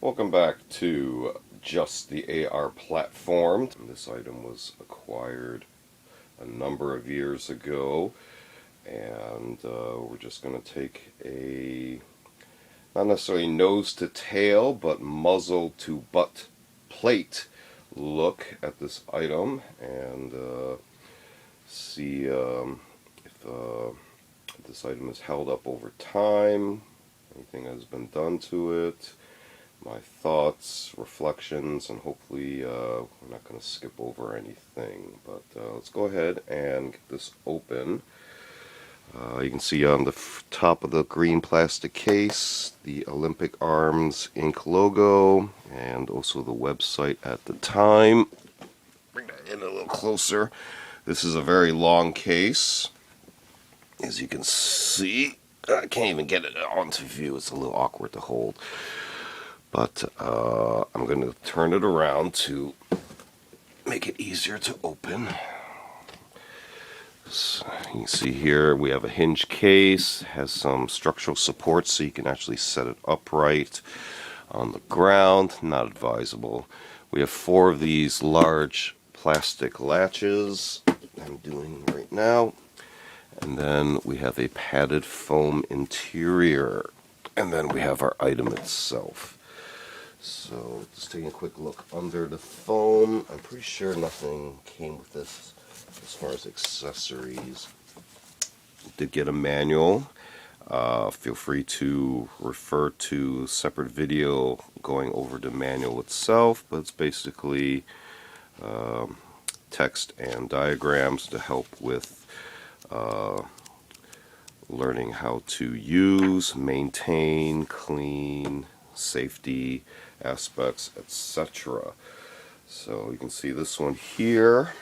Welcome back to Just the AR Platform. This item was acquired a number of years ago, and we're just going to take a, not necessarily nose to tail, but muzzle to butt plate look at this item and see if this item is held up over time, anything has been done to it, my thoughts, reflections, and hopefully we're not going to skip over anything. But let's go ahead and get this open. You can see on the top of the green plastic case the Olympic Arms Inc. logo and also the website at the time. Bring that in a little closer. This is a very long case. As you can see, I can't even get it onto view. It's a little awkward to hold. But I'm going to turn it around to make it easier to open. So you can see here we have a hinge case, has some structural support so you can actually set it upright on the ground. Not advisable. We have 4 of these large plastic latches I'm doing right now. And then we have a padded foam interior. And then we have our item itself. So just taking a quick look under the foam. I'm pretty sure nothing came with this as far as accessories. Did get a manual. Feel free to refer to a separate video going over the manual itself, but it's basically text and diagrams to help with learning how to use, maintain, clean, safety aspects, etc. So you can see this one here.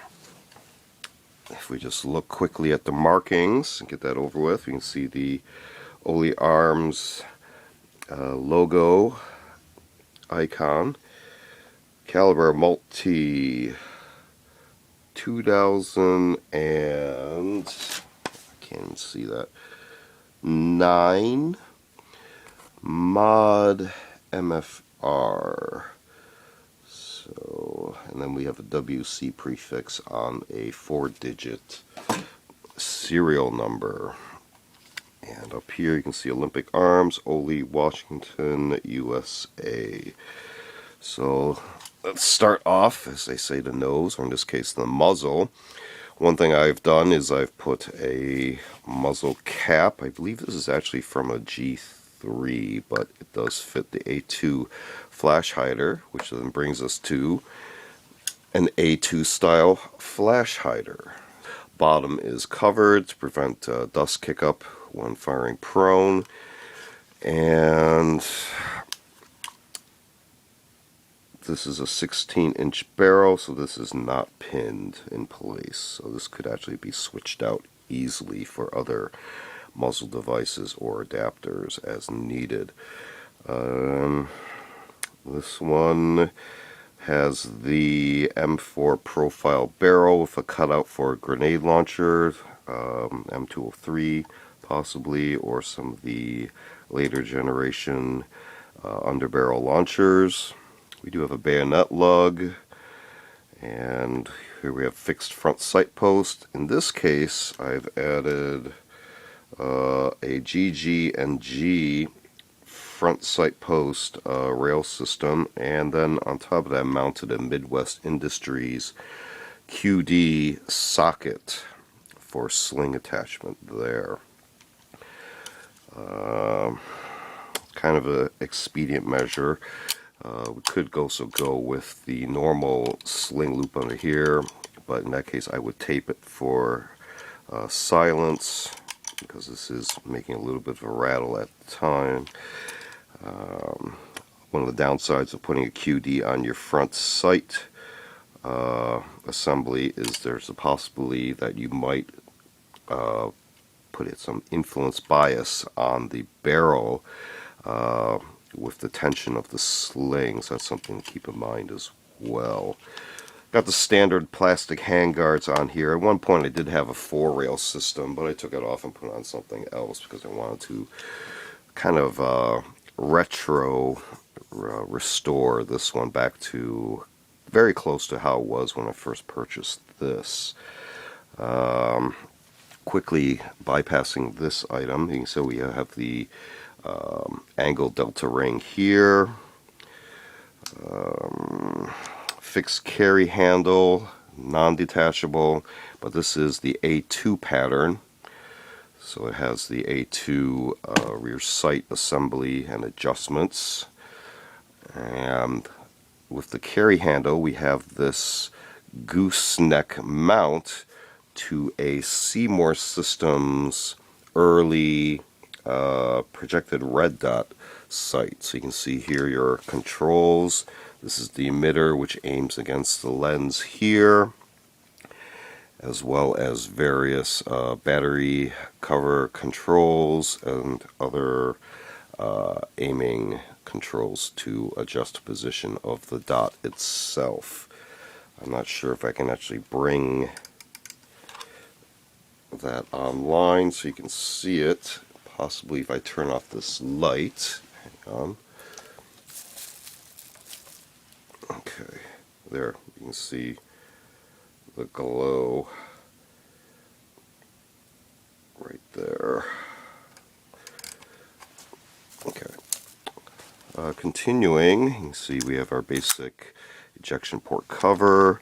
If we just look quickly at the markings and get that over with, we can see the Oli Arms logo icon. Caliber Multi 2000 and I can't even see that 9 mod MFR. So, and then we have a WC prefix on a 4-digit serial number. And up here you can see Olympic Arms, Ole, Washington, USA. So let's start off, as they say, the nose, or in this case the muzzle. One thing I've done is I've put a muzzle cap. I believe this is actually from a G3, but it does fit the A2 flash hider, which then brings us to an A2 style flash hider. Bottom is covered to prevent dust kick-up when firing prone, and this is a 16-inch barrel, so this is not pinned in place. So this could actually be switched out easily for other muzzle devices or adapters as needed. This one has the M4 profile barrel with a cutout for a grenade launcher, M203 possibly, or some of the later generation underbarrel launchers. We do have a bayonet lug, and here we have fixed front sight post. In this case, I've added a GG&G front sight post rail system, and then on top of that mounted a Midwest Industries QD socket for sling attachment there. Kind of an expedient measure. We could also go with the normal sling loop under here, but in that case I would tape it for silence, because this is making a little bit of a rattle at the time. One of the downsides of putting a QD on your front sight assembly is there's a possibility that you might put some influence bias on the barrel with the tension of the sling, so that's something to keep in mind as well. Got the standard plastic handguards on here. At one point I did have a 4-rail system, but I took it off and put on something else because I wanted to kind of retro restore this one back to very close to how it was when I first purchased this. Quickly bypassing this item, you can see we have the angle delta ring here, fixed carry handle, non-detachable, but this is the A2 pattern. So it has the A2 rear sight assembly and adjustments. And with the carry handle, we have this gooseneck mount to a Seymour Systems early projected red dot sight. So you can see here your controls. This is the emitter, which aims against the lens here, as well as various battery cover controls and other aiming controls to adjust the position of the dot itself. I'm not sure if I can actually bring that online so you can see it. Possibly if I turn off this light. Hang on. Okay, there you can see the glow right there. Okay. Continuing, you can see we have our basic ejection port cover.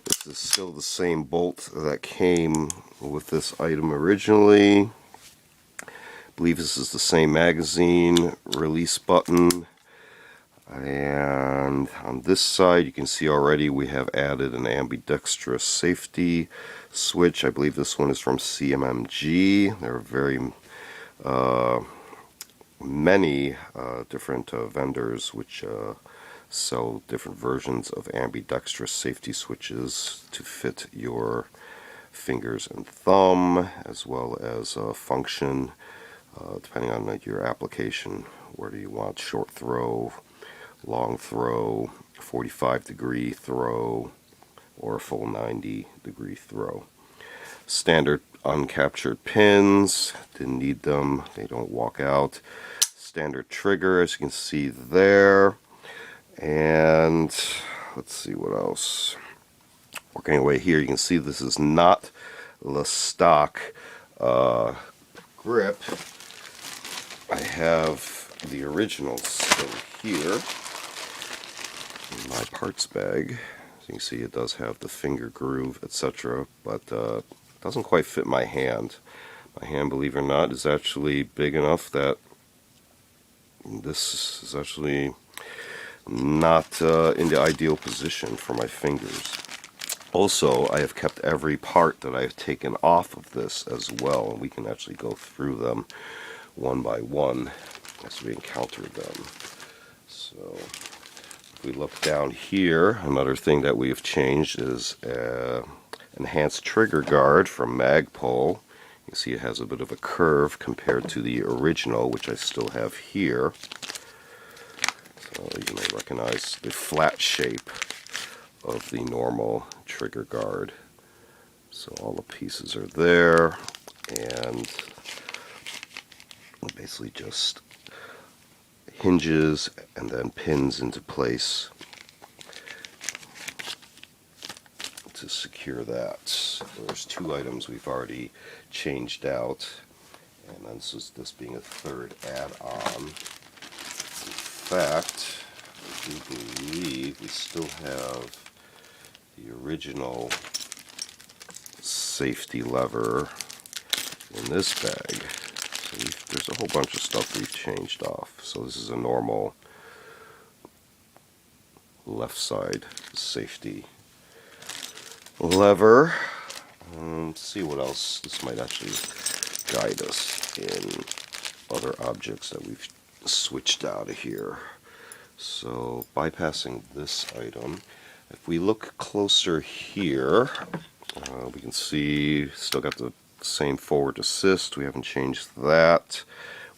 This is still the same bolt that came with this item originally. I believe this is the same magazine release button. And on this side you can see already we have added an ambidextrous safety switch. I believe this one is from CMMG. There are very many different vendors which sell different versions of ambidextrous safety switches to fit your fingers and thumb, as well as function depending on your application. Where do you want short throw, long throw, 45-degree throw, or a full 90-degree throw. Standard uncaptured pins, didn't need them, they don't walk out. Standard trigger, as you can see there. And let's see what else. Working away here, you can see this is not the stock grip. I have the original still here in my parts bag. As you can see, it does have the finger groove, etc., but it doesn't quite fit my hand. My hand, believe it or not, is actually big enough that this is actually not in the ideal position for my fingers. Also, I have kept every part that I have taken off of this as well, and we can actually go through them one by one as we encounter them. So, if we look down here, another thing that we have changed is enhanced trigger guard from Magpul. You can see it has a bit of a curve compared to the original, which I still have here. So you may recognize the flat shape of the normal trigger guard. So all the pieces are there, and basically just hinges and then pins into place to secure that. There's two items we've already changed out, and then this being a third add-on. In fact, I do believe we still have the original safety lever in this bag. So there's a whole bunch of stuff we've changed off. So this is a normal left side safety lever. Let's see what else. This might actually guide us in other objects that we've switched out of here. So bypassing this item, if we look closer here, we can see still got the same forward assist. We haven't changed that.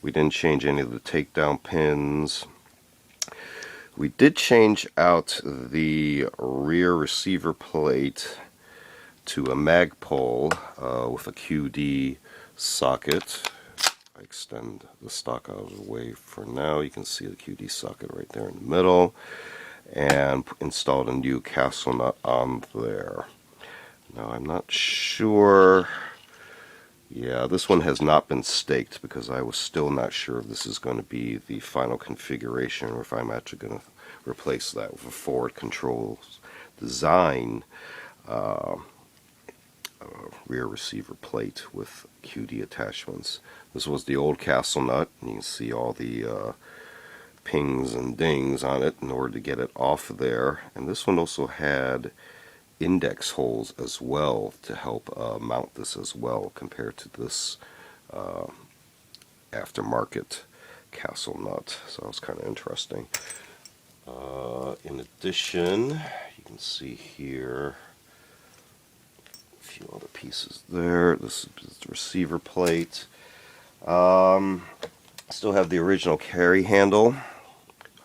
We didn't change any of the takedown pins. We did change out the rear receiver plate to a Magpul with a QD socket. I extend the stock out of the way for now. You can see the QD socket right there in the middle, and installed a new castle nut on there. Now I'm not sure. Yeah, this one has not been staked because I was still not sure if this is going to be the final configuration or if I'm actually going to replace that with a forward controls design rear receiver plate with QD attachments. This was the old castle nut, and you can see all the pings and dings on it in order to get it off of there. And this one also had index holes as well to help mount this as well, compared to this aftermarket castle nut. So that was kind of interesting. In addition, you can see here a few other pieces there. This is the receiver plate. Still have the original carry handle.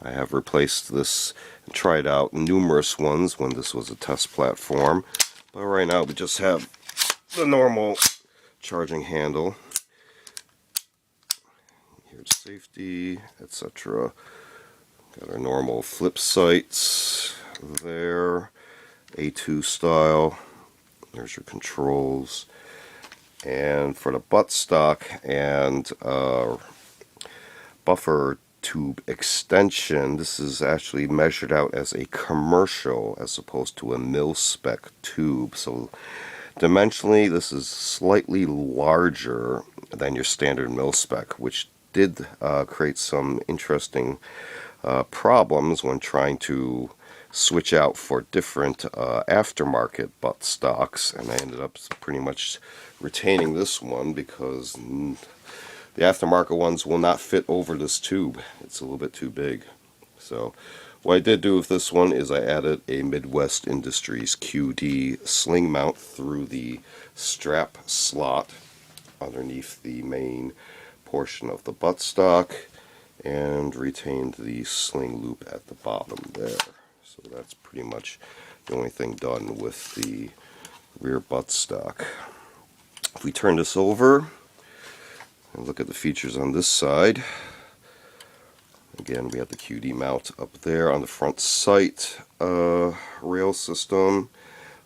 I have replaced this and tried out numerous ones when this was a test platform. But right now we just have the normal charging handle. Here's safety, etc. Got our normal flip sights there, A2 style. There's your controls. And for the buttstock and buffer tube extension, this is actually measured out as a commercial as opposed to a mil-spec tube. So dimensionally, this is slightly larger than your standard mil-spec, which did create some interesting problems when trying to switch out for different aftermarket buttstocks, and I ended up pretty much retaining this one because the aftermarket ones will not fit over this tube. It's a little bit too big. So what I did do with this one is I added a Midwest Industries QD sling mount through the strap slot underneath the main portion of the buttstock, and retained the sling loop at the bottom there. So that's pretty much the only thing done with the rear buttstock. If we turn this over and look at the features on this side, again we have the QD mount up there on the front sight rail system.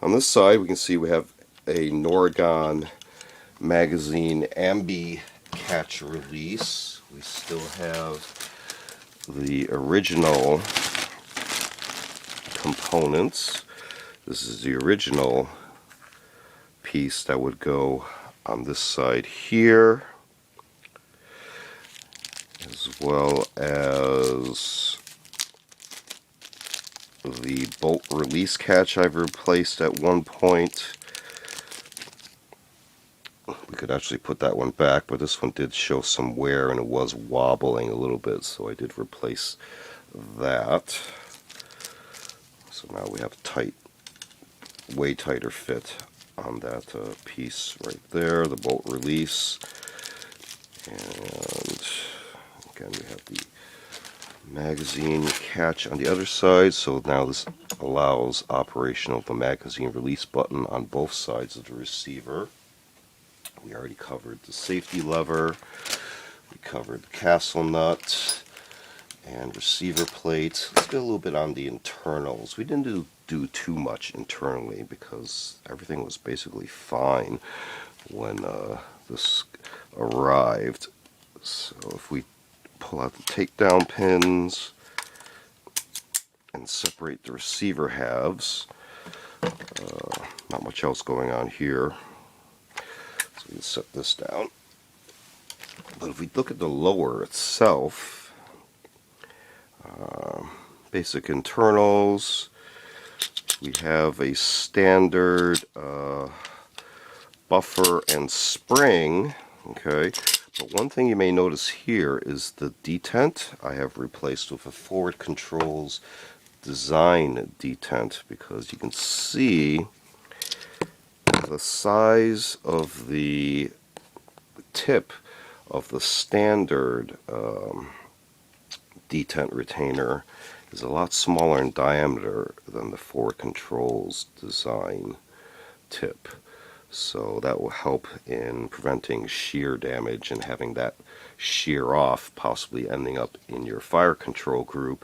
On this side we can see we have a Norgon magazine ambi catch release. We still have the original components. This is the original piece that would go on this side here, as well as the bolt release catch I've replaced at one point. We could actually put that one back, but this one did show some wear and it was wobbling a little bit, so I did replace that. So now we have a tight, way tighter fit on that piece right there, the bolt release. And again we have the magazine catch on the other side, so now this allows operation of the magazine release button on both sides of the receiver. We already covered the safety lever, we covered the castle nut and receiver plate. Let's get a little bit on the internals. We didn't do too much internally because everything was basically fine when this arrived. So if we pull out the takedown pins and separate the receiver halves, not much else going on here. So we can set this down. But if we look at the lower itself, basic internals, we have a standard buffer and spring, okay, but one thing you may notice here is the detent I have replaced with a forward controls design detent, because you can see the size of the tip of the standard detent retainer is a lot smaller in diameter than the forward controls design tip. So that will help in preventing shear damage and having that shear off, possibly ending up in your fire control group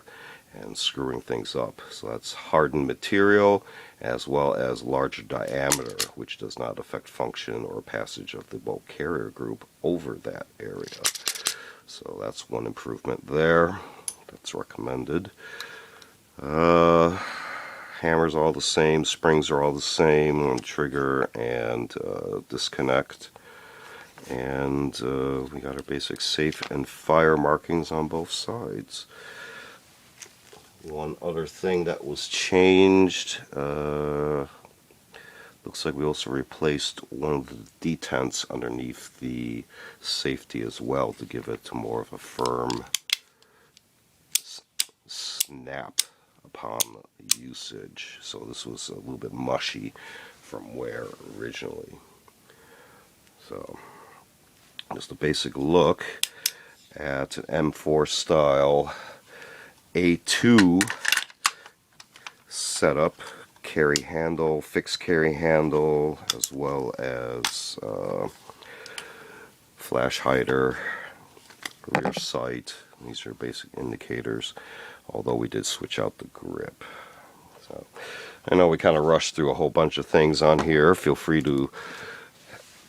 and screwing things up. So that's hardened material as well as larger diameter, which does not affect function or passage of the bolt carrier group over that area. So that's one improvement there. That's recommended. Hammers all the same, springs are all the same on trigger and disconnect. And we got our basic safe and fire markings on both sides. One other thing that was changed, looks like we also replaced one of the detents underneath the safety as well to give it more of a firm snap upon usage. So this was a little bit mushy from wear originally. So just a basic look at an M4 style A2 setup, carry handle, fixed carry handle, as well as flash hider, rear sight. These are basic indicators, although we did switch out the grip. So I know we kind of rushed through a whole bunch of things on here. Feel free to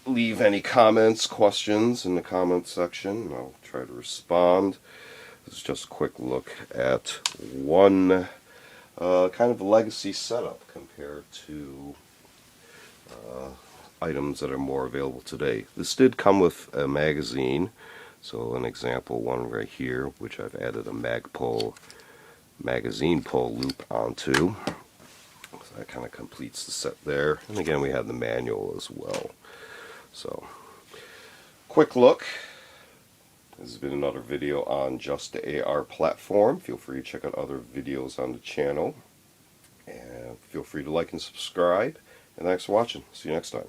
leave any comments, questions in the comments section, and I'll try to respond. This is just a quick look at one kind of legacy setup compared to items that are more available today. This did come with a magazine, so an example one right here, which I've added a magazine pull loop onto. So that kind of completes the set there. And again, we have the manual as well. So, quick look. This has been another video on just the AR platform. Feel free to check out other videos on the channel. And feel free to like and subscribe. And thanks for watching. See you next time.